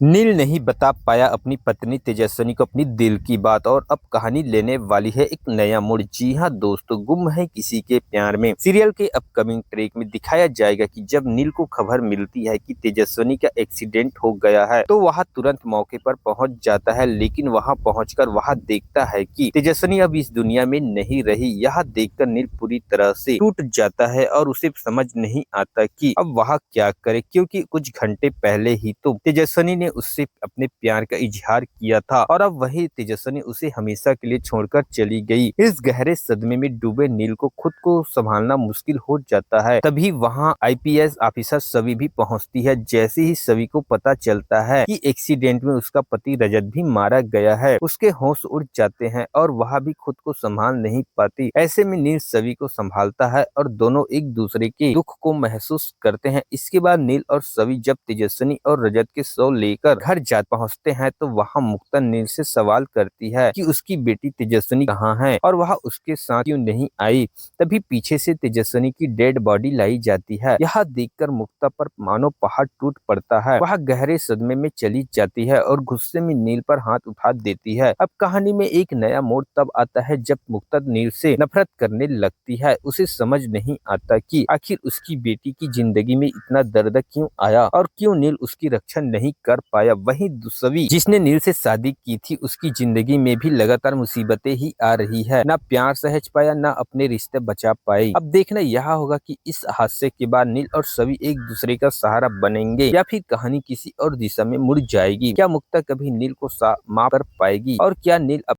नील नहीं बता पाया अपनी पत्नी तेजस्विनी को अपनी दिल की बात और अब कहानी लेने वाली है एक नया मोड़। जी हाँ दोस्तों, गुम है किसी के प्यार में सीरियल के अपकमिंग ट्रैक में दिखाया जाएगा कि जब नील को खबर मिलती है कि तेजस्विनी का एक्सीडेंट हो गया है तो वह तुरंत मौके पर पहुंच जाता है, लेकिन वहां पहुंचकर वह देखता है कि तेजस्विनी अब इस दुनिया में नहीं रही। यह देखकर नील पूरी तरह से टूट जाता है और उसे समझ नहीं आता कि अब वह क्या करे, क्योंकि कुछ घंटे पहले ही तो तेजस्विनी ने उससे अपने प्यार का इजहार किया था और अब वही तेजस्विनी उसे हमेशा के लिए छोड़कर चली गई। इस गहरे सदमे में डूबे नील को खुद को संभालना मुश्किल हो जाता है। तभी वहां आईपीएस ऑफिसर सवी भी पहुंचती है। जैसे ही सवी को पता चलता है कि एक्सीडेंट में उसका पति रजत भी मारा गया है, उसके होश उड़ जाते हैं और वह भी खुद को संभाल नहीं पाती। ऐसे में नील सवी को संभालता है और दोनों एक दूसरे के दुख को महसूस करते हैं। इसके बाद नील और सवी जब तेजस्विनी और रजत के शव लेकर घर जा पहुंचते हैं तो वहां मुक्ता नील से सवाल करती है कि उसकी बेटी तेजस्विनी कहाँ है और वह उसके साथ क्यों नहीं आई। तभी पीछे से तेजस्विनी की डेड बॉडी लाई जाती है। यह देखकर मुक्ता पर मानो पहाड़ टूट पड़ता है। वह गहरे सदमे में चली जाती है और गुस्से में नील पर हाथ उठा देती है। अब कहानी में एक नया मोड़ तब आता है जब मुक्ता नील से नफरत करने लगती है। उसे समझ नहीं आता कि आखिर उसकी बेटी की जिंदगी में इतना दर्द क्यों आया और क्यों नील उसकी रक्षा नहीं कर पाया। वहीं सवी जिसने नील से शादी की थी, उसकी जिंदगी में भी लगातार मुसीबतें ही आ रही है। ना प्यार सहज पाया, ना अपने रिश्ते बचा पाई। अब देखना यह होगा कि इस हादसे के बाद नील और सवी एक दूसरे का सहारा बनेंगे या फिर कहानी किसी और दिशा में मुड़ जाएगी। क्या मुक्ता कभी नील को माफ कर पाएगी और क्या नील